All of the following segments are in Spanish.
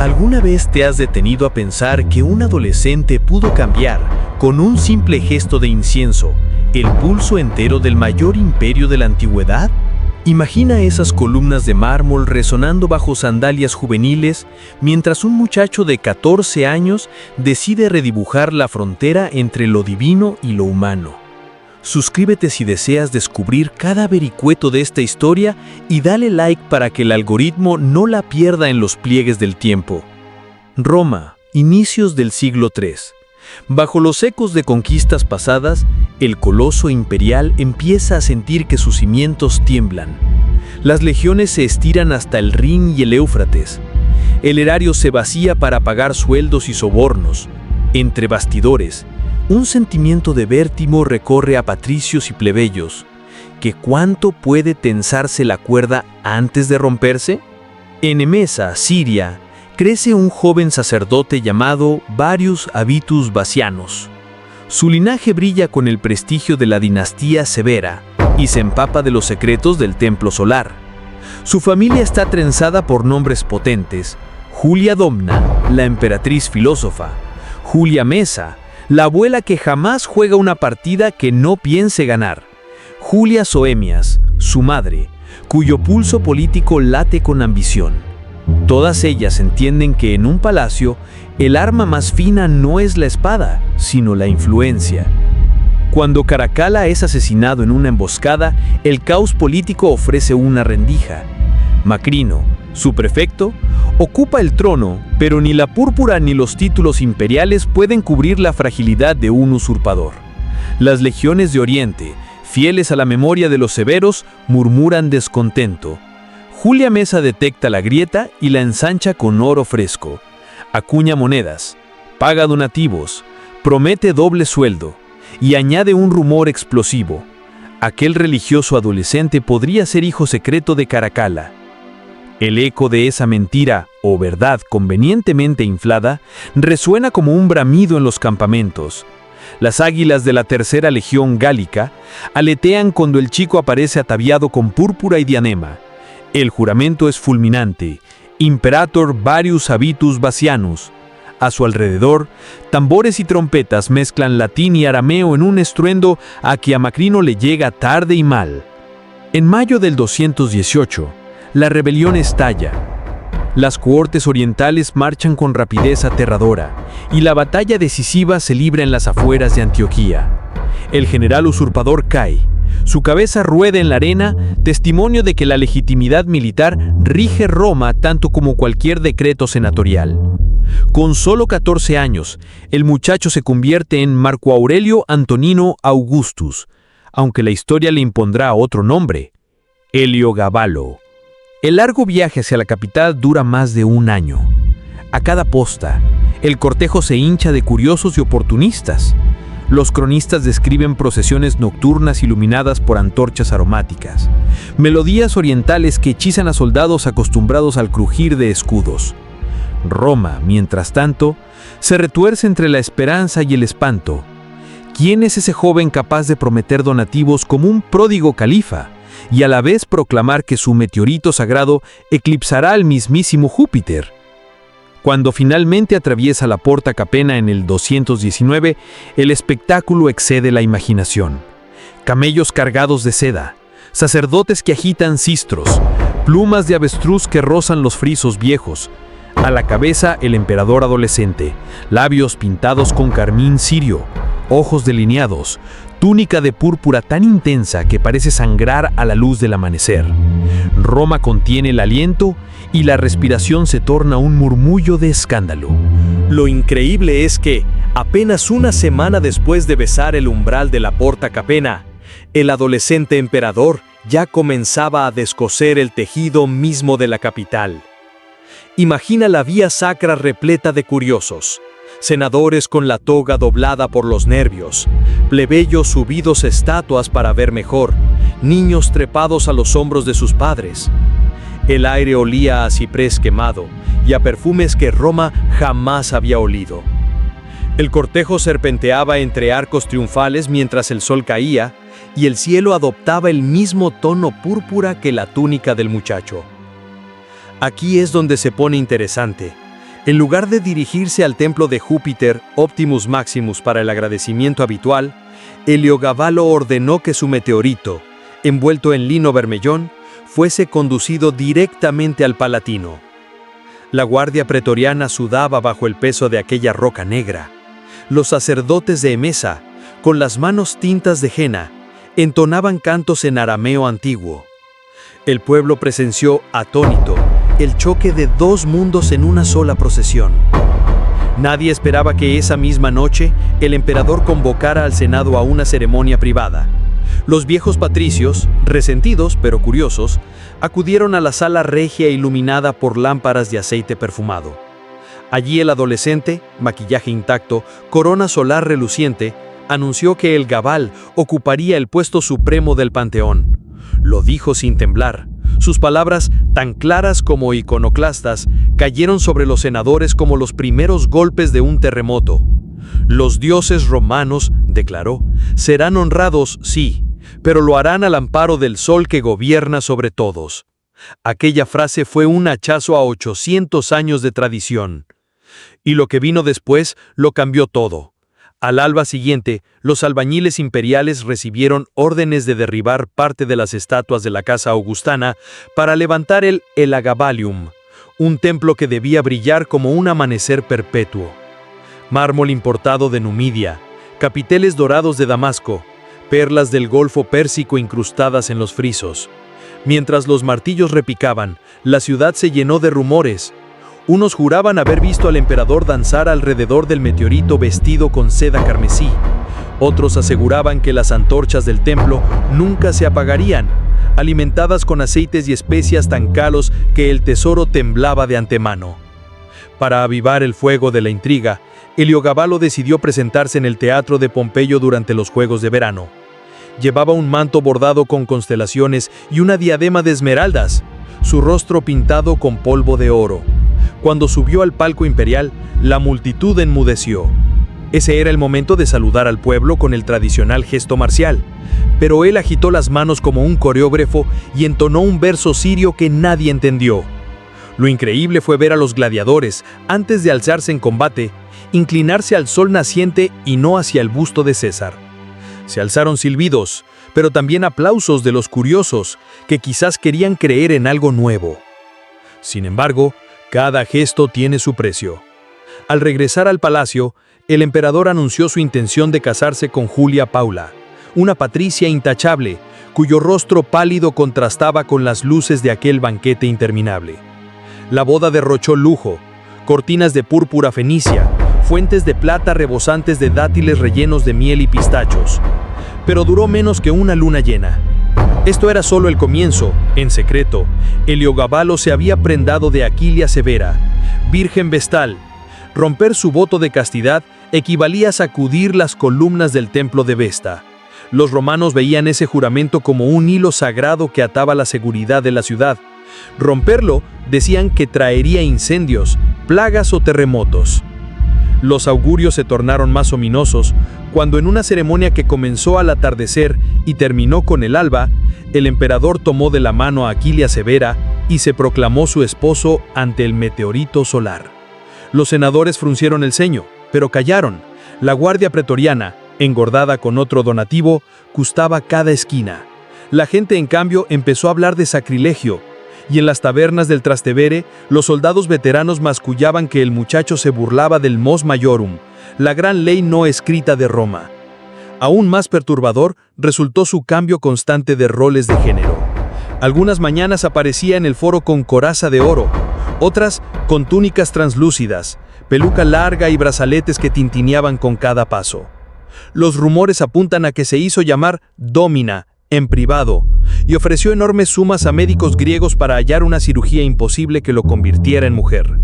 ¿Alguna vez te has detenido a pensar que un adolescente pudo cambiar, con un simple gesto de incienso, el pulso entero del mayor imperio de la antigüedad? Imagina esas columnas de mármol resonando bajo sandalias juveniles mientras un muchacho de 14 años decide redibujar la frontera entre lo divino y lo humano. Suscríbete si deseas descubrir cada vericueto de esta historia y dale like para que el algoritmo no la pierda en los pliegues del tiempo. Roma, inicios del siglo III. Bajo los ecos de conquistas pasadas, el coloso imperial empieza a sentir que sus cimientos tiemblan. Las legiones se estiran hasta el Rin y el Éufrates. El erario se vacía para pagar sueldos y sobornos. Entre bastidores, un sentimiento de vértigo recorre a patricios y plebeyos. ¿Que cuánto puede tensarse la cuerda antes de romperse? En Emesa, Siria, crece un joven sacerdote llamado Varius Avitus Vasianus. Su linaje brilla con el prestigio de la dinastía Severa y se empapa de los secretos del templo solar. Su familia está trenzada por nombres potentes: Julia Domna, la emperatriz filósofa; Julia Mesa, la abuela que jamás juega una partida que no piense ganar; Julia Soemias, su madre, cuyo pulso político late con ambición. Todas ellas entienden que en un palacio, el arma más fina no es la espada, sino la influencia. Cuando Caracalla es asesinado en una emboscada, el caos político ofrece una rendija. Macrino, su prefecto, ocupa el trono, pero ni la púrpura ni los títulos imperiales pueden cubrir la fragilidad de un usurpador. Las legiones de Oriente, fieles a la memoria de los severos, murmuran descontento. Julia Mesa detecta la grieta y la ensancha con oro fresco. Acuña monedas, paga donativos, promete doble sueldo y añade un rumor explosivo: aquel religioso adolescente podría ser hijo secreto de Caracalla. El eco de esa mentira, o verdad convenientemente inflada, resuena como un bramido en los campamentos. Las águilas de la tercera legión gálica aletean cuando el chico aparece ataviado con púrpura y diadema. El juramento es fulminante: Imperator Varius Avitus Vasianus. A su alrededor, tambores y trompetas mezclan latín y arameo en un estruendo a que a Macrino le llega tarde y mal. En mayo del 218, la rebelión estalla. Las cohortes orientales marchan con rapidez aterradora y la batalla decisiva se libra en las afueras de Antioquía. El general usurpador cae. Su cabeza rueda en la arena, testimonio de que la legitimidad militar rige Roma tanto como cualquier decreto senatorial. Con solo 14 años, el muchacho se convierte en Marco Aurelio Antonino Augustus, aunque la historia le impondrá otro nombre: Heliogábalo. El largo viaje hacia la capital dura más de un año. A cada posta, el cortejo se hincha de curiosos y oportunistas. Los cronistas describen procesiones nocturnas iluminadas por antorchas aromáticas, melodías orientales que hechizan a soldados acostumbrados al crujir de escudos. Roma, mientras tanto, se retuerce entre la esperanza y el espanto. ¿Quién es ese joven capaz de prometer donativos como un pródigo califa y a la vez proclamar que su meteorito sagrado eclipsará al mismísimo Júpiter? Cuando finalmente atraviesa la Porta Capena en el 219, el espectáculo excede la imaginación. Camellos cargados de seda, sacerdotes que agitan cistros, plumas de avestruz que rozan los frisos viejos. A la cabeza el emperador adolescente, labios pintados con carmín sirio, ojos delineados, túnica de púrpura tan intensa que parece sangrar a la luz del amanecer. Roma contiene el aliento y la respiración se torna un murmullo de escándalo. Lo increíble es que, apenas una semana después de besar el umbral de la Porta Capena, el adolescente emperador ya comenzaba a descoser el tejido mismo de la capital. Imagina la vía sacra repleta de curiosos, senadores con la toga doblada por los nervios, plebeyos subidos a estatuas para ver mejor, niños trepados a los hombros de sus padres. El aire olía a ciprés quemado y a perfumes que Roma jamás había olido. El cortejo serpenteaba entre arcos triunfales mientras el sol caía y el cielo adoptaba el mismo tono púrpura que la túnica del muchacho. Aquí es donde se pone interesante. En lugar de dirigirse al templo de Júpiter, Optimus Maximus, para el agradecimiento habitual, Heliogábalo ordenó que su meteorito, envuelto en lino bermellón, fuese conducido directamente al Palatino. La guardia pretoriana sudaba bajo el peso de aquella roca negra. Los sacerdotes de Emesa, con las manos tintas de henna, entonaban cantos en arameo antiguo. El pueblo presenció, atónito, el choque de dos mundos en una sola procesión. Nadie esperaba que esa misma noche el emperador convocara al Senado a una ceremonia privada. Los viejos patricios, resentidos pero curiosos, acudieron a la sala regia iluminada por lámparas de aceite perfumado. Allí el adolescente, maquillaje intacto, corona solar reluciente, anunció que el Gabal ocuparía el puesto supremo del panteón. Lo dijo sin temblar. Sus palabras, tan claras como iconoclastas, cayeron sobre los senadores como los primeros golpes de un terremoto. Los dioses romanos, declaró, serán honrados, sí, pero lo harán al amparo del sol que gobierna sobre todos. Aquella frase fue un hachazo a 800 años de tradición. Y lo que vino después lo cambió todo. Al alba siguiente, los albañiles imperiales recibieron órdenes de derribar parte de las estatuas de la casa augustana para levantar el Elagabalium, un templo que debía brillar como un amanecer perpetuo. Mármol importado de Numidia, capiteles dorados de Damasco, perlas del Golfo Pérsico incrustadas en los frisos. Mientras los martillos repicaban, la ciudad se llenó de rumores. Unos juraban haber visto al emperador danzar alrededor del meteorito vestido con seda carmesí. Otros aseguraban que las antorchas del templo nunca se apagarían, alimentadas con aceites y especias tan caros que el tesoro temblaba de antemano. Para avivar el fuego de la intriga, Heliogábalo decidió presentarse en el teatro de Pompeyo durante los Juegos de Verano. Llevaba un manto bordado con constelaciones y una diadema de esmeraldas, su rostro pintado con polvo de oro. Cuando subió al palco imperial, la multitud enmudeció. Ese era el momento de saludar al pueblo con el tradicional gesto marcial, pero él agitó las manos como un coreógrafo y entonó un verso sirio que nadie entendió. Lo increíble fue ver a los gladiadores, antes de alzarse en combate, inclinarse al sol naciente y no hacia el busto de César. Se alzaron silbidos, pero también aplausos de los curiosos, que quizás querían creer en algo nuevo. Sin embargo, cada gesto tiene su precio. Al regresar al palacio, el emperador anunció su intención de casarse con Julia Paula, una patricia intachable, cuyo rostro pálido contrastaba con las luces de aquel banquete interminable. La boda derrochó lujo, cortinas de púrpura fenicia, fuentes de plata rebosantes de dátiles rellenos de miel y pistachos. Pero duró menos que una luna llena. Esto era solo el comienzo. En secreto, Heliogábalo se había prendado de Aquilia Severa, virgen vestal. Romper su voto de castidad equivalía a sacudir las columnas del templo de Vesta. Los romanos veían ese juramento como un hilo sagrado que ataba la seguridad de la ciudad. Romperlo, decían que traería incendios, plagas o terremotos. Los augurios se tornaron más ominosos cuando en una ceremonia que comenzó al atardecer y terminó con el alba, el emperador tomó de la mano a Aquilia Severa y se proclamó su esposo ante el meteorito solar. Los senadores fruncieron el ceño, pero callaron. La guardia pretoriana, engordada con otro donativo, custaba cada esquina. La gente, en cambio, empezó a hablar de sacrilegio, y en las tabernas del Trastevere, los soldados veteranos mascullaban que el muchacho se burlaba del mos maiorum, la gran ley no escrita de Roma. Aún más perturbador resultó su cambio constante de roles de género. Algunas mañanas aparecía en el foro con coraza de oro, otras con túnicas translúcidas, peluca larga y brazaletes que tintineaban con cada paso. Los rumores apuntan a que se hizo llamar Dómina, en privado, y ofreció enormes sumas a médicos griegos para hallar una cirugía imposible que lo convirtiera en mujer.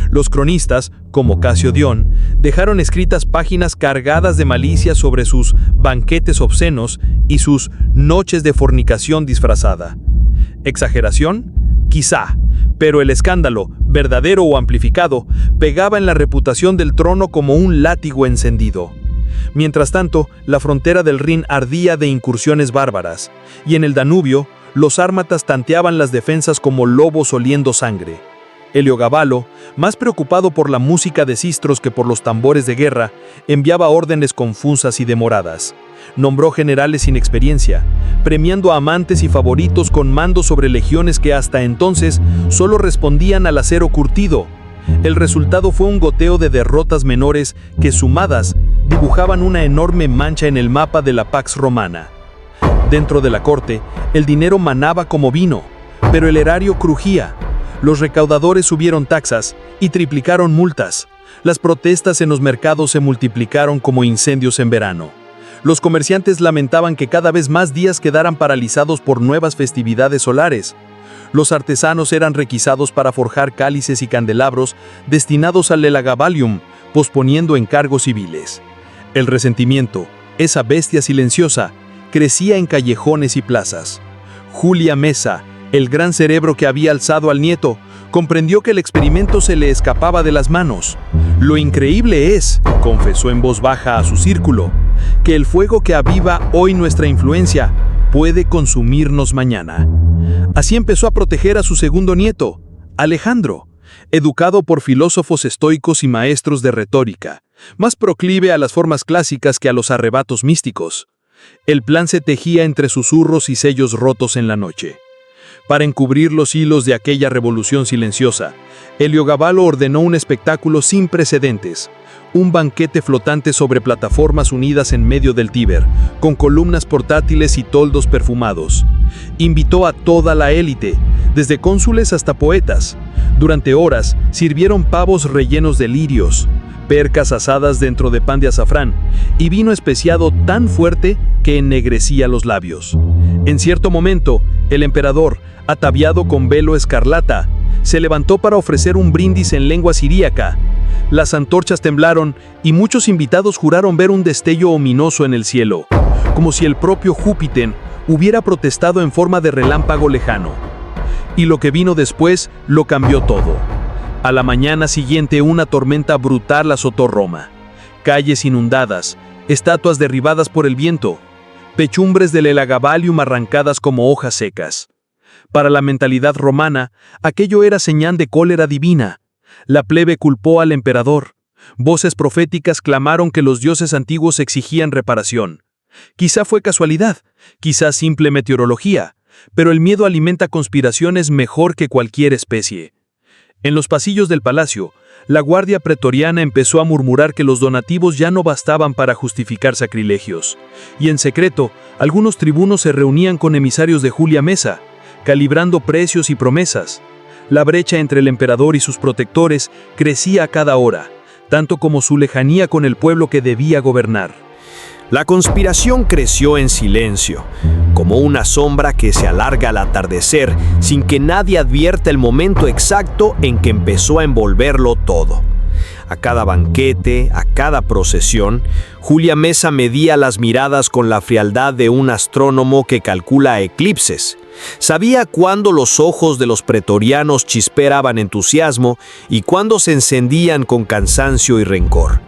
Los cronistas, como Casio Dión, dejaron escritas páginas cargadas de malicia sobre sus banquetes obscenos y sus noches de fornicación disfrazada. ¿Exageración? Quizá, pero el escándalo, verdadero o amplificado, pegaba en la reputación del trono como un látigo encendido. Mientras tanto, la frontera del Rin ardía de incursiones bárbaras, y en el Danubio, los sármatas tanteaban las defensas como lobos oliendo sangre. Heliogabalo, más preocupado por la música de sistros que por los tambores de guerra, enviaba órdenes confusas y demoradas. Nombró generales sin experiencia, premiando a amantes y favoritos con mando sobre legiones que hasta entonces solo respondían al acero curtido. El resultado fue un goteo de derrotas menores que, sumadas, dibujaban una enorme mancha en el mapa de la Pax Romana. Dentro de la corte, el dinero manaba como vino, pero el erario crujía. Los recaudadores subieron taxas y triplicaron multas. Las protestas en los mercados se multiplicaron como incendios en verano. Los comerciantes lamentaban que cada vez más días quedaran paralizados por nuevas festividades solares. Los artesanos eran requisados para forjar cálices y candelabros destinados al Elagabalium, posponiendo encargos civiles. El resentimiento, esa bestia silenciosa, crecía en callejones y plazas. Julia Mesa, el gran cerebro que había alzado al nieto, comprendió que el experimento se le escapaba de las manos. Lo increíble es, confesó en voz baja a su círculo, que el fuego que aviva hoy nuestra influencia puede consumirnos mañana. Así empezó a proteger a su segundo nieto, Alejandro, educado por filósofos estoicos y maestros de retórica, más proclive a las formas clásicas que a los arrebatos místicos. El plan se tejía entre susurros y sellos rotos en la noche. Para encubrir los hilos de aquella revolución silenciosa, Heliogabalo ordenó un espectáculo sin precedentes, un banquete flotante sobre plataformas unidas en medio del Tíber, con columnas portátiles y toldos perfumados. Invitó a toda la élite, desde cónsules hasta poetas. Durante horas sirvieron pavos rellenos de lirios, percas asadas dentro de pan de azafrán y vino especiado tan fuerte que ennegrecía los labios. En cierto momento, el emperador, ataviado con velo escarlata, se levantó para ofrecer un brindis en lengua siríaca. Las antorchas temblaron y muchos invitados juraron ver un destello ominoso en el cielo, como si el propio Júpiter hubiera protestado en forma de relámpago lejano. Y lo que vino después lo cambió todo. A la mañana siguiente una tormenta brutal azotó Roma. Calles inundadas, estatuas derribadas por el viento, pechumbres del Elagabalium arrancadas como hojas secas. Para la mentalidad romana, aquello era señal de cólera divina. La plebe culpó al emperador. Voces proféticas clamaron que los dioses antiguos exigían reparación. Quizá fue casualidad, quizá simple meteorología, pero el miedo alimenta conspiraciones mejor que cualquier especie. En los pasillos del palacio, la guardia pretoriana empezó a murmurar que los donativos ya no bastaban para justificar sacrilegios, y en secreto, algunos tribunos se reunían con emisarios de Julia Mesa, calibrando precios y promesas. La brecha entre el emperador y sus protectores crecía a cada hora, tanto como su lejanía con el pueblo que debía gobernar. La conspiración creció en silencio, como una sombra que se alarga al atardecer sin que nadie advierta el momento exacto en que empezó a envolverlo todo. A cada banquete, a cada procesión, Julia Mesa medía las miradas con la frialdad de un astrónomo que calcula eclipses. Sabía cuándo los ojos de los pretorianos chispeaban entusiasmo y cuándo se encendían con cansancio y rencor.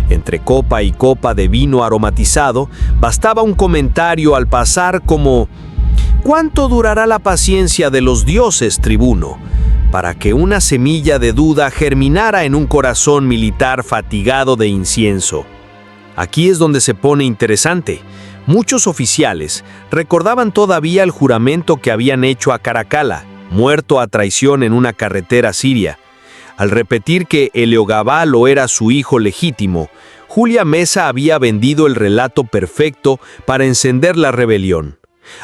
Entre copa y copa de vino aromatizado, bastaba un comentario al pasar como «¿Cuánto durará la paciencia de los dioses, tribuno?», para que una semilla de duda germinara en un corazón militar fatigado de incienso. Aquí es donde se pone interesante. Muchos oficiales recordaban todavía el juramento que habían hecho a Caracalla, muerto a traición en una carretera siria. Al repetir que Heliogabalo era su hijo legítimo, Julia Mesa había vendido el relato perfecto para encender la rebelión.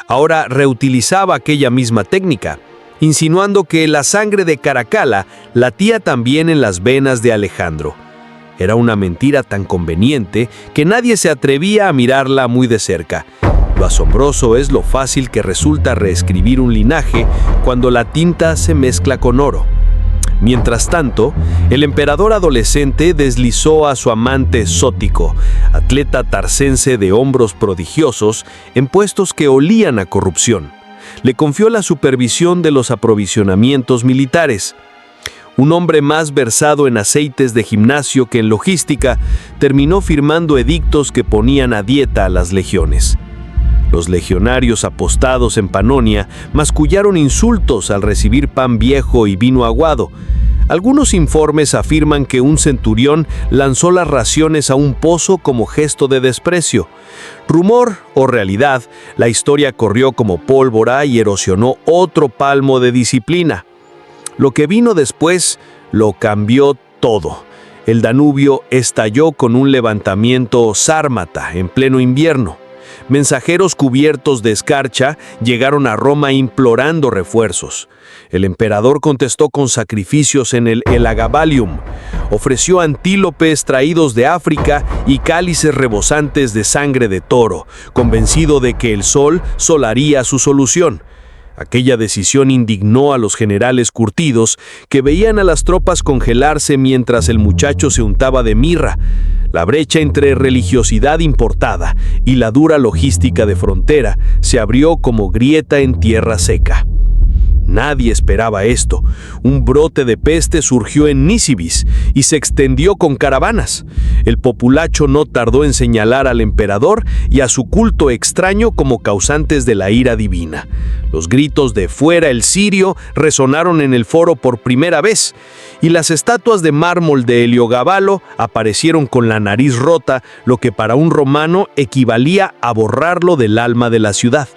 Ahora reutilizaba aquella misma técnica, insinuando que la sangre de Caracalla latía también en las venas de Alejandro. Era una mentira tan conveniente que nadie se atrevía a mirarla muy de cerca. Lo asombroso es lo fácil que resulta reescribir un linaje cuando la tinta se mezcla con oro. Mientras tanto, el emperador adolescente deslizó a su amante Sótico, atleta tarsense de hombros prodigiosos, en puestos que olían a corrupción. Le confió la supervisión de los aprovisionamientos militares. Un hombre más versado en aceites de gimnasio que en logística, terminó firmando edictos que ponían a dieta a las legiones. Los legionarios apostados en Panonia mascullaron insultos al recibir pan viejo y vino aguado. Algunos informes afirman que un centurión lanzó las raciones a un pozo como gesto de desprecio. Rumor o realidad, la historia corrió como pólvora y erosionó otro palmo de disciplina. Lo que vino después lo cambió todo. El Danubio estalló con un levantamiento sármata en pleno invierno. Mensajeros cubiertos de escarcha llegaron a Roma implorando refuerzos. El emperador contestó con sacrificios en el Elagabalium. Ofreció antílopes traídos de África y cálices rebosantes de sangre de toro, convencido de que el sol solaría su solución. Aquella decisión indignó a los generales curtidos, que veían a las tropas congelarse mientras el muchacho se untaba de mirra. La brecha entre religiosidad importada y la dura logística de frontera se abrió como grieta en tierra seca. Nadie esperaba esto. Un brote de peste surgió en Nisibis y se extendió con caravanas. El populacho no tardó en señalar al emperador y a su culto extraño como causantes de la ira divina. Los gritos de "fuera el sirio" resonaron en el foro por primera vez, y las estatuas de mármol de Heliogabalo aparecieron con la nariz rota, lo que para un romano equivalía a borrarlo del alma de la ciudad.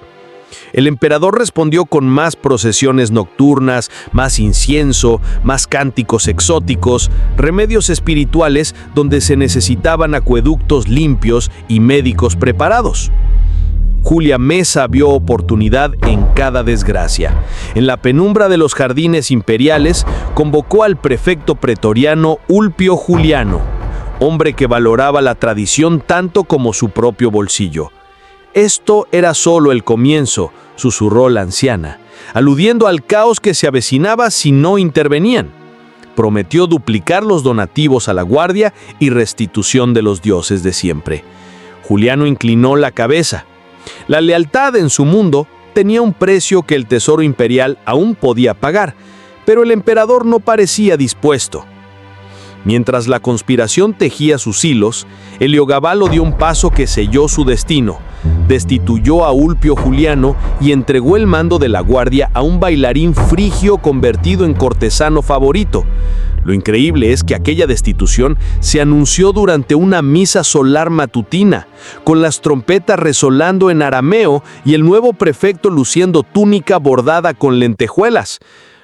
El emperador respondió con más procesiones nocturnas, más incienso, más cánticos exóticos, remedios espirituales donde se necesitaban acueductos limpios y médicos preparados. Julia Mesa vio oportunidad en cada desgracia. En la penumbra de los jardines imperiales, convocó al prefecto pretoriano Ulpio Juliano, hombre que valoraba la tradición tanto como su propio bolsillo. «Esto era solo el comienzo», susurró la anciana, aludiendo al caos que se avecinaba si no intervenían. Prometió duplicar los donativos a la guardia y restitución de los dioses de siempre. Juliano inclinó la cabeza. La lealtad en su mundo tenía un precio que el tesoro imperial aún podía pagar, pero el emperador no parecía dispuesto. Mientras la conspiración tejía sus hilos, Heliogabalo dio un paso que selló su destino. Destituyó a Ulpio Juliano y entregó el mando de la guardia a un bailarín frigio convertido en cortesano favorito. Lo increíble es que aquella destitución se anunció durante una misa solar matutina, con las trompetas resonando en arameo y el nuevo prefecto luciendo túnica bordada con lentejuelas.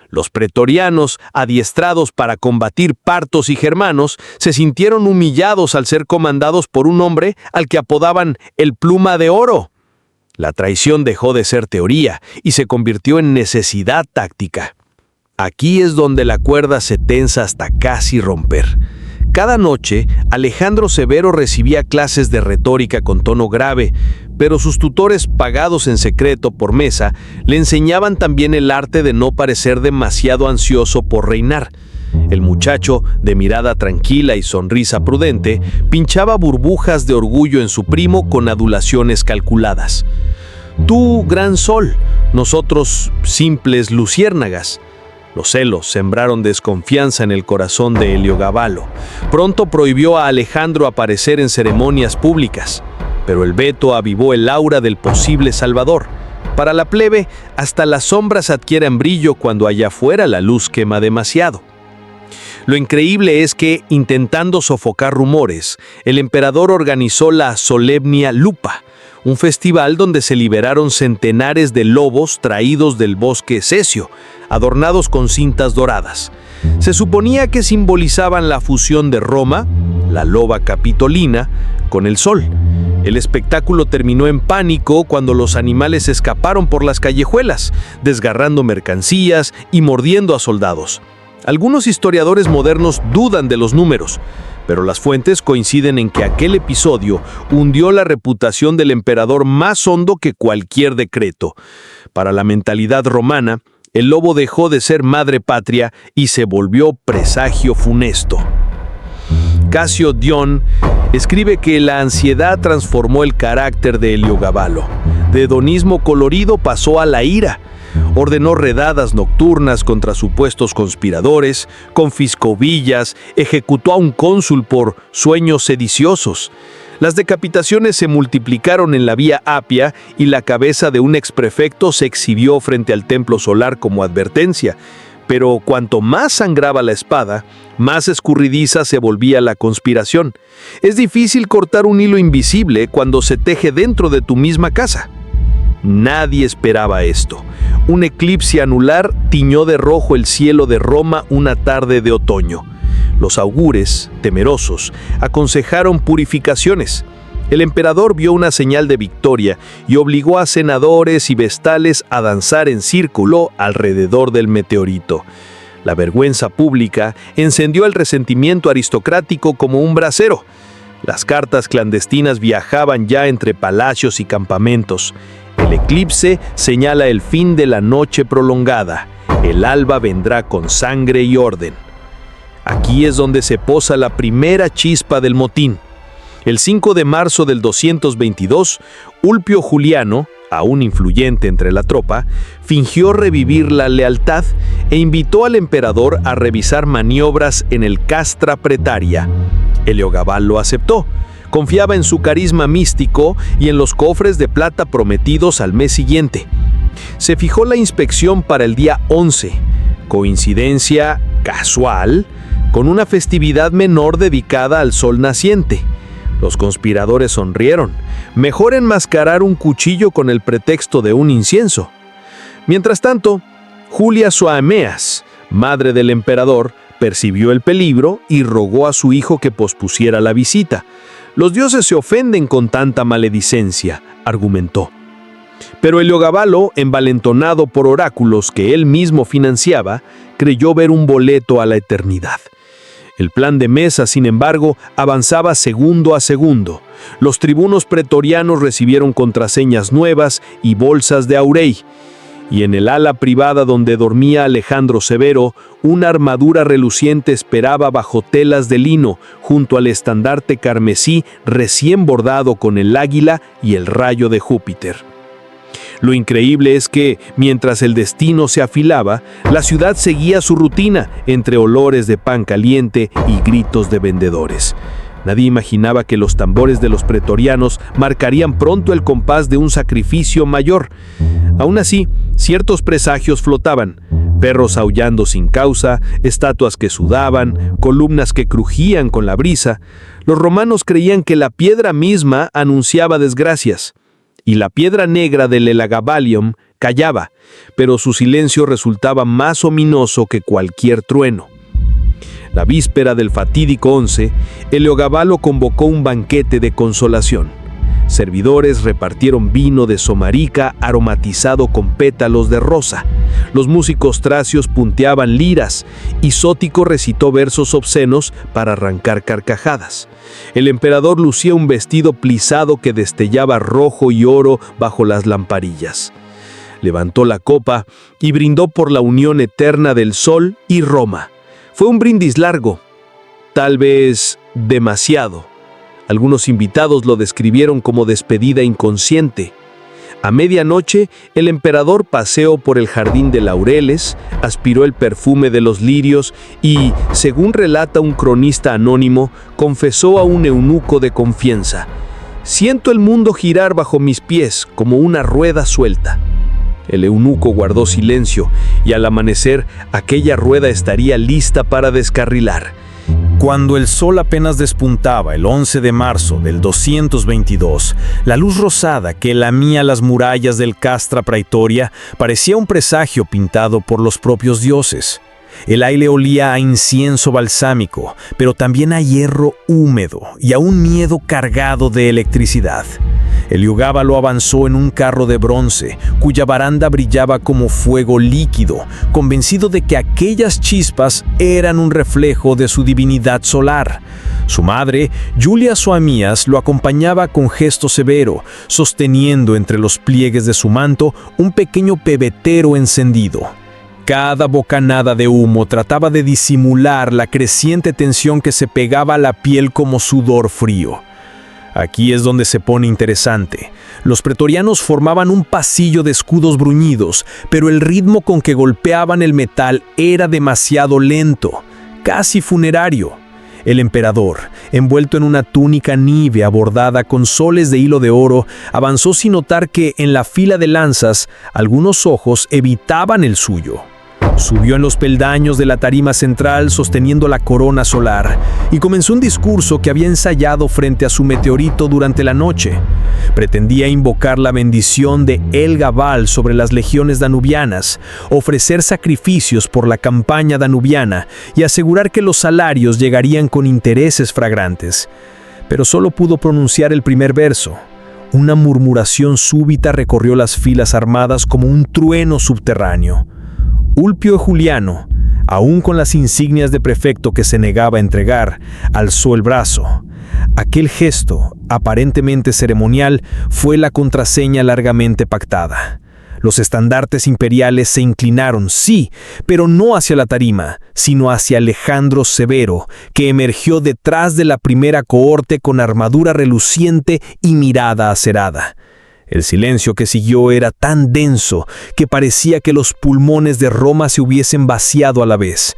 Los pretorianos, adiestrados para combatir partos y germanos, se sintieron humillados al ser comandados por un hombre al que apodaban el Pluma de Oro. La traición dejó de ser teoría y se convirtió en necesidad táctica. Aquí es donde la cuerda se tensa hasta casi romper. Cada noche, Alejandro Severo recibía clases de retórica con tono grave, pero sus tutores, pagados en secreto por Mesa, le enseñaban también el arte de no parecer demasiado ansioso por reinar. El muchacho, de mirada tranquila y sonrisa prudente, pinchaba burbujas de orgullo en su primo con adulaciones calculadas. «Tú, gran sol, nosotros, simples luciérnagas». Los celos sembraron desconfianza en el corazón de Heliogabalo. Pronto prohibió a Alejandro aparecer en ceremonias públicas, pero el veto avivó el aura del posible salvador. Para la plebe, hasta las sombras adquieren brillo cuando allá afuera la luz quema demasiado. Lo increíble es que, intentando sofocar rumores, el emperador organizó la Solemnia Lupa, un festival donde se liberaron centenares de lobos traídos del bosque Cesio, adornados con cintas doradas. Se suponía que simbolizaban la fusión de Roma, la loba capitolina, con el sol. El espectáculo terminó en pánico cuando los animales escaparon por las callejuelas, desgarrando mercancías y mordiendo a soldados. Algunos historiadores modernos dudan de los números, pero las fuentes coinciden en que aquel episodio hundió la reputación del emperador más hondo que cualquier decreto. Para la mentalidad romana, el lobo dejó de ser madre patria y se volvió presagio funesto. Casio Dion escribe que la ansiedad transformó el carácter de Heliogabalo. De hedonismo colorido pasó a la ira. Ordenó redadas nocturnas contra supuestos conspiradores, confiscó villas, ejecutó a un cónsul por sueños sediciosos. Las decapitaciones se multiplicaron en la Vía Apia y la cabeza de un exprefecto se exhibió frente al templo solar como advertencia. Pero cuanto más sangraba la espada, más escurridiza se volvía la conspiración. Es difícil cortar un hilo invisible cuando se teje dentro de tu misma casa. Nadie esperaba esto. Un eclipse anular tiñó de rojo el cielo de Roma una tarde de otoño. Los augures, temerosos, aconsejaron purificaciones. El emperador vio una señal de victoria y obligó a senadores y vestales a danzar en círculo alrededor del meteorito. La vergüenza pública encendió el resentimiento aristocrático como un brasero. Las cartas clandestinas viajaban ya entre palacios y campamentos. El eclipse señala el fin de la noche prolongada. El alba vendrá con sangre y orden. Aquí es donde se posa la primera chispa del motín. El 5 de marzo del 222, Ulpio Juliano, aún influyente entre la tropa, fingió revivir la lealtad e invitó al emperador a revisar maniobras en el Castra Pretaria. Heliogábal lo aceptó. Confiaba en su carisma místico y en los cofres de plata prometidos al mes siguiente. Se fijó la inspección para el día 11, coincidencia casual, con una festividad menor dedicada al sol naciente. Los conspiradores sonrieron. Mejor enmascarar un cuchillo con el pretexto de un incienso. Mientras tanto, Julia Soameas, madre del emperador, percibió el peligro y rogó a su hijo que pospusiera la visita. Los dioses se ofenden con tanta maledicencia, argumentó. Pero Heliogábalo, envalentonado por oráculos que él mismo financiaba, creyó ver un boleto a la eternidad. El plan de Mesa, sin embargo, avanzaba segundo a segundo. Los tribunos pretorianos recibieron contraseñas nuevas y bolsas de aurei. Y en el ala privada donde dormía Alejandro Severo, una armadura reluciente esperaba bajo telas de lino, junto al estandarte carmesí recién bordado con el águila y el rayo de Júpiter. Lo increíble es que, mientras el destino se afilaba, la ciudad seguía su rutina entre olores de pan caliente y gritos de vendedores. Nadie imaginaba que los tambores de los pretorianos marcarían pronto el compás de un sacrificio mayor. Aún así, ciertos presagios flotaban. Perros aullando sin causa, estatuas que sudaban, columnas que crujían con la brisa. Los romanos creían que la piedra misma anunciaba desgracias. Y la piedra negra del Elagabalium callaba, pero su silencio resultaba más ominoso que cualquier trueno. La víspera del fatídico 11, Heliogábalo convocó un banquete de consolación. Servidores repartieron vino de somarica aromatizado con pétalos de rosa. Los músicos tracios punteaban liras y Sótico recitó versos obscenos para arrancar carcajadas. El emperador lucía un vestido plisado que destellaba rojo y oro bajo las lamparillas. Levantó la copa y brindó por la unión eterna del sol y Roma. Fue un brindis largo, tal vez demasiado. Algunos invitados lo describieron como despedida inconsciente. A medianoche, el emperador paseó por el jardín de laureles, aspiró el perfume de los lirios y, según relata un cronista anónimo, confesó a un eunuco de confianza: «Siento el mundo girar bajo mis pies como una rueda suelta». El eunuco guardó silencio y al amanecer aquella rueda estaría lista para descarrilar. Cuando el sol apenas despuntaba el 11 de marzo del 222, la luz rosada que lamía las murallas del Castra Praetoria parecía un presagio pintado por los propios dioses. El aire olía a incienso balsámico, pero también a hierro húmedo y a un miedo cargado de electricidad. Heliogábalo avanzó en un carro de bronce, cuya baranda brillaba como fuego líquido, convencido de que aquellas chispas eran un reflejo de su divinidad solar. Su madre, Julia Soameas, lo acompañaba con gesto severo, sosteniendo entre los pliegues de su manto un pequeño pebetero encendido. Cada bocanada de humo trataba de disimular la creciente tensión que se pegaba a la piel como sudor frío. Aquí es donde se pone interesante. Los pretorianos formaban un pasillo de escudos bruñidos, pero el ritmo con que golpeaban el metal era demasiado lento, casi funerario. El emperador, envuelto en una túnica nívea bordada con soles de hilo de oro, avanzó sin notar que en la fila de lanzas algunos ojos evitaban el suyo. Subió en los peldaños de la tarima central sosteniendo la corona solar y comenzó un discurso que había ensayado frente a su meteorito durante la noche. Pretendía invocar la bendición de El Gabal sobre las legiones danubianas, ofrecer sacrificios por la campaña danubiana y asegurar que los salarios llegarían con intereses fragrantes. Pero solo pudo pronunciar el primer verso. Una murmuración súbita recorrió las filas armadas como un trueno subterráneo. Ulpio Juliano, aún con las insignias de prefecto que se negaba a entregar, alzó el brazo. Aquel gesto, aparentemente ceremonial, fue la contraseña largamente pactada. Los estandartes imperiales se inclinaron, sí, pero no hacia la tarima, sino hacia Alejandro Severo, que emergió detrás de la primera cohorte con armadura reluciente y mirada acerada. El silencio que siguió era tan denso que parecía que los pulmones de Roma se hubiesen vaciado a la vez.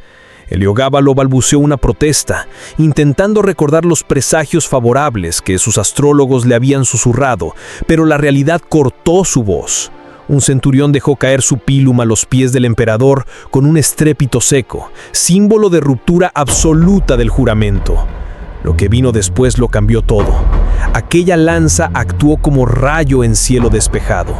Heliogábalo balbuceó una protesta, intentando recordar los presagios favorables que sus astrólogos le habían susurrado, pero la realidad cortó su voz. Un centurión dejó caer su pílum a los pies del emperador con un estrépito seco, símbolo de ruptura absoluta del juramento. Lo que vino después lo cambió todo. Aquella lanza actuó como rayo en cielo despejado.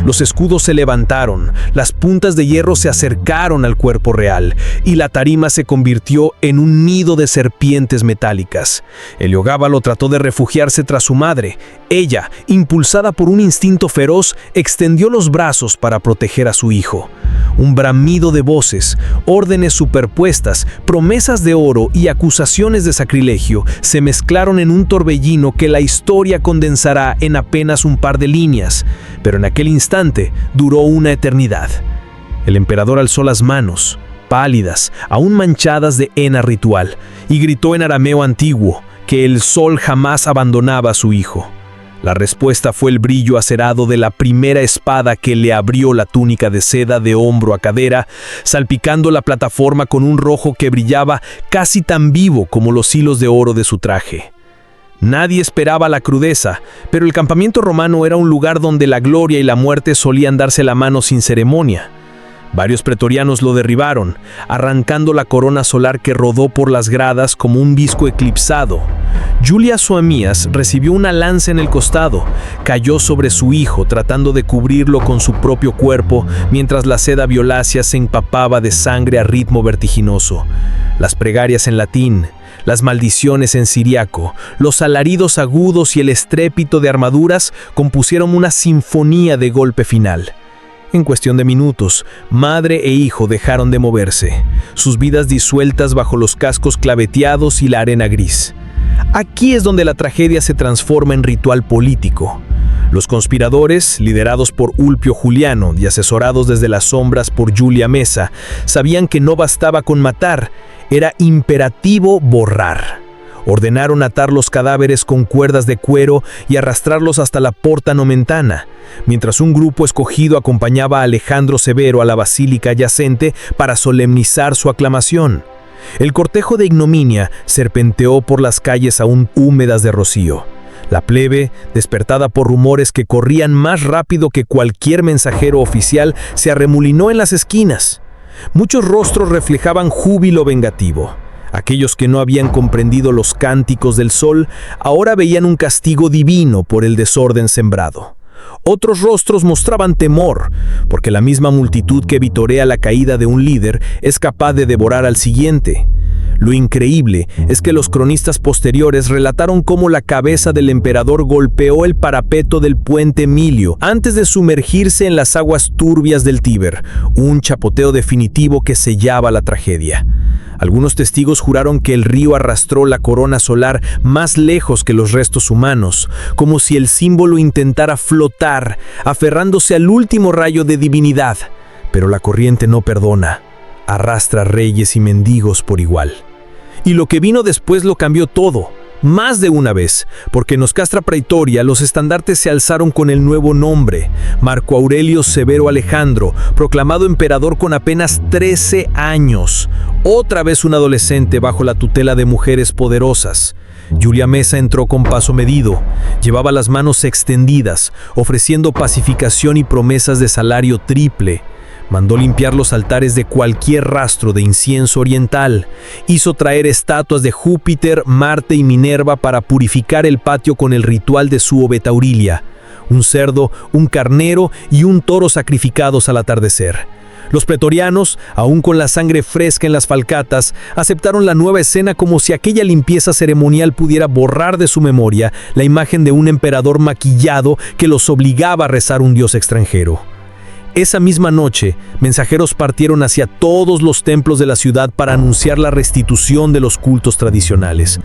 Los escudos se levantaron, las puntas de hierro se acercaron al cuerpo real, y la tarima se convirtió en un nido de serpientes metálicas. Heliogábalo trató de refugiarse tras su madre. Ella, impulsada por un instinto feroz, extendió los brazos para proteger a su hijo. Un bramido de voces, órdenes superpuestas, promesas de oro y acusaciones de sacrilegio se mezclaron en un torbellino que la historia condensará en apenas un par de líneas, pero en aquel instante duró una eternidad. El emperador alzó las manos, pálidas, aún manchadas de henna ritual, y gritó en arameo antiguo que el sol jamás abandonaba a su hijo. La respuesta fue el brillo acerado de la primera espada que le abrió la túnica de seda de hombro a cadera, salpicando la plataforma con un rojo que brillaba casi tan vivo como los hilos de oro de su traje. Nadie esperaba la crudeza, pero el campamento romano era un lugar donde la gloria y la muerte solían darse la mano sin ceremonia. Varios pretorianos lo derribaron, arrancando la corona solar que rodó por las gradas como un visco eclipsado. Julia Soamías recibió una lanza en el costado, cayó sobre su hijo tratando de cubrirlo con su propio cuerpo mientras la seda violácea se empapaba de sangre a ritmo vertiginoso. Las plegarias en latín, las maldiciones en siriaco, los alaridos agudos y el estrépito de armaduras compusieron una sinfonía de golpe final. En cuestión de minutos, madre e hijo dejaron de moverse, sus vidas disueltas bajo los cascos claveteados y la arena gris. Aquí es donde la tragedia se transforma en ritual político. Los conspiradores, liderados por Ulpio Juliano y asesorados desde las sombras por Julia Mesa, sabían que no bastaba con matar, era imperativo borrar. Ordenaron atar los cadáveres con cuerdas de cuero y arrastrarlos hasta la Porta Nomentana, mientras un grupo escogido acompañaba a Alejandro Severo a la basílica adyacente para solemnizar su aclamación. El cortejo de ignominia serpenteó por las calles aún húmedas de rocío. La plebe, despertada por rumores que corrían más rápido que cualquier mensajero oficial, se arremolinó en las esquinas. Muchos rostros reflejaban júbilo vengativo. Aquellos que no habían comprendido los cánticos del sol ahora veían un castigo divino por el desorden sembrado. Otros rostros mostraban temor, porque la misma multitud que vitorea la caída de un líder es capaz de devorar al siguiente. Lo increíble es que los cronistas posteriores relataron cómo la cabeza del emperador golpeó el parapeto del puente Emilio antes de sumergirse en las aguas turbias del Tíber, un chapoteo definitivo que sellaba la tragedia. Algunos testigos juraron que el río arrastró la corona solar más lejos que los restos humanos, como si el símbolo intentara flotar, aferrándose al último rayo de divinidad. Pero la corriente no perdona, arrastra reyes y mendigos por igual. Y lo que vino después lo cambió todo. Más de una vez, porque en Oscastra Praetoria los estandartes se alzaron con el nuevo nombre, Marco Aurelio Severo Alejandro, proclamado emperador con apenas 13 años. Otra vez un adolescente bajo la tutela de mujeres poderosas. Julia Mesa entró con paso medido, llevaba las manos extendidas, ofreciendo pacificación y promesas de salario triple. Mandó limpiar los altares de cualquier rastro de incienso oriental. Hizo traer estatuas de Júpiter, Marte y Minerva para purificar el patio con el ritual de su Taurilia. Un cerdo, un carnero y un toro sacrificados al atardecer. Los pretorianos, aún con la sangre fresca en las falcatas, aceptaron la nueva escena como si aquella limpieza ceremonial pudiera borrar de su memoria la imagen de un emperador maquillado que los obligaba a rezar a un dios extranjero. Esa misma noche, mensajeros partieron hacia todos los templos de la ciudad para anunciar la restitución de los cultos tradicionales.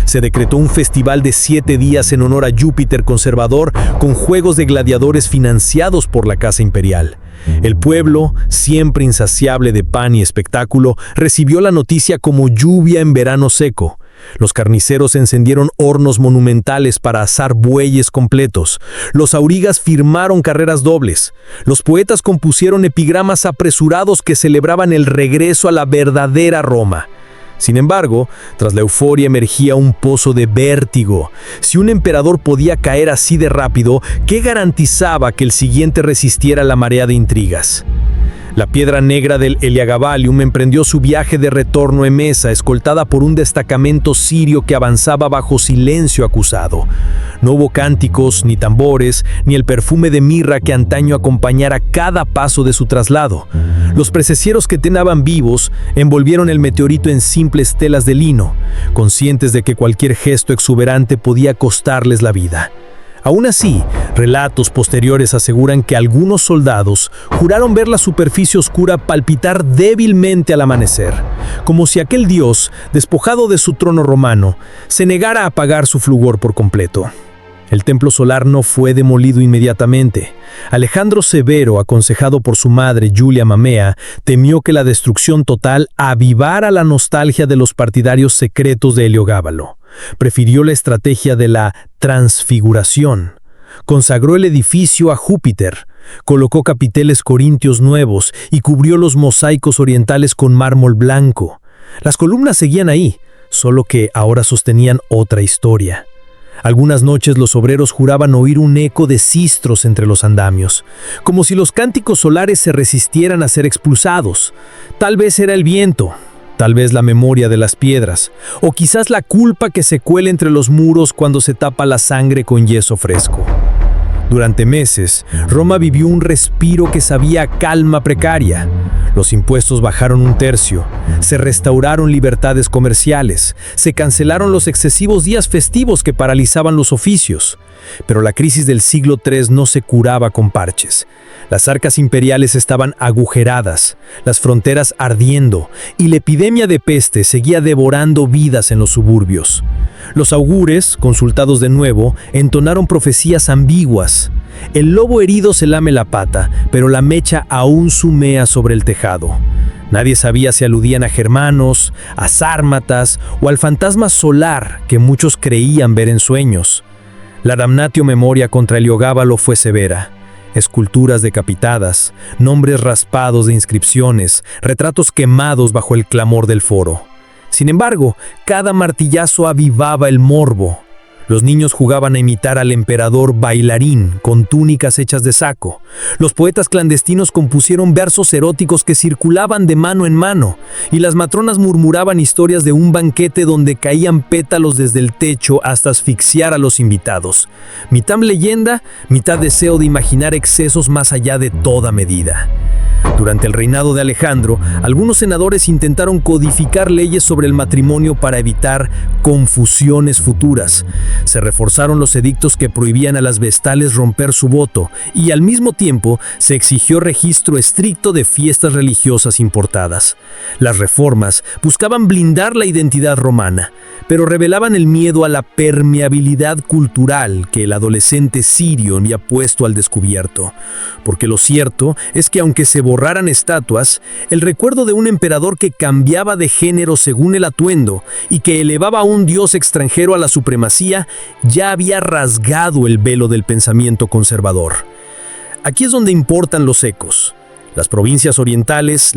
Se decretó un festival de 7 días en honor a Júpiter conservador, con juegos de gladiadores financiados por la Casa Imperial. El pueblo, siempre insaciable de pan y espectáculo, recibió la noticia como lluvia en verano seco. Los carniceros encendieron hornos monumentales para asar bueyes completos. Los aurigas firmaron carreras dobles. Los poetas compusieron epigramas apresurados que celebraban el regreso a la verdadera Roma. Sin embargo, tras la euforia emergía un pozo de vértigo. Si un emperador podía caer así de rápido, ¿qué garantizaba que el siguiente resistiera la marea de intrigas? La piedra negra del Eliagabalium emprendió su viaje de retorno a Emesa, escoltada por un destacamento sirio que avanzaba bajo silencio acusado. No hubo cánticos, ni tambores, ni el perfume de mirra que antaño acompañara cada paso de su traslado. Los precesieros que tenaban vivos envolvieron el meteorito en simples telas de lino, conscientes de que cualquier gesto exuberante podía costarles la vida. Aún así, relatos posteriores aseguran que algunos soldados juraron ver la superficie oscura palpitar débilmente al amanecer, como si aquel dios, despojado de su trono romano, se negara a apagar su fulgor por completo. El templo solar no fue demolido inmediatamente. Alejandro Severo, aconsejado por su madre Julia Mamea, temió que la destrucción total avivara la nostalgia de los partidarios secretos de Heliogábalo. Prefirió la estrategia de la transfiguración. Consagró el edificio a Júpiter, colocó capiteles corintios nuevos y cubrió los mosaicos orientales con mármol blanco. Las columnas seguían ahí, solo que ahora sostenían otra historia. Algunas noches los obreros juraban oír un eco de sistros entre los andamios, como si los cánticos solares se resistieran a ser expulsados. Tal vez era el viento, tal vez la memoria de las piedras, o quizás la culpa que se cuela entre los muros cuando se tapa la sangre con yeso fresco. Durante meses, Roma vivió un respiro que sabía a calma precaria. Los impuestos bajaron 1/3, se restauraron libertades comerciales, se cancelaron los excesivos días festivos que paralizaban los oficios. Pero la crisis del siglo III no se curaba con parches. Las arcas imperiales estaban agujeradas, las fronteras ardiendo, y la epidemia de peste seguía devorando vidas en los suburbios. Los augures, consultados de nuevo, entonaron profecías ambiguas. El lobo herido se lame la pata, pero la mecha aún humea sobre el tejado. Nadie sabía si aludían a germanos, a sármatas o al fantasma solar que muchos creían ver en sueños. La damnatio memoria contra Heliogábalo fue severa. Esculturas decapitadas, nombres raspados de inscripciones, retratos quemados bajo el clamor del foro. Sin embargo, cada martillazo avivaba el morbo. Los niños jugaban a imitar al emperador bailarín con túnicas hechas de saco. Los poetas clandestinos compusieron versos eróticos que circulaban de mano en mano, y las matronas murmuraban historias de un banquete donde caían pétalos desde el techo hasta asfixiar a los invitados. Mitad leyenda, mitad deseo de imaginar excesos más allá de toda medida. Durante el reinado de Alejandro, algunos senadores intentaron codificar leyes sobre el matrimonio para evitar confusiones futuras. Se reforzaron los edictos que prohibían a las vestales romper su voto y al mismo tiempo se exigió registro estricto de fiestas religiosas importadas. Las reformas buscaban blindar la identidad romana, pero revelaban el miedo a la permeabilidad cultural que el adolescente sirio había puesto al descubierto. Porque lo cierto es que aunque se borraran estatuas, el recuerdo de un emperador que cambiaba de género según el atuendo y que elevaba a un dios extranjero a la supremacía ya había rasgado el velo del pensamiento conservador. Aquí es donde importan los ecos. Las provincias orientales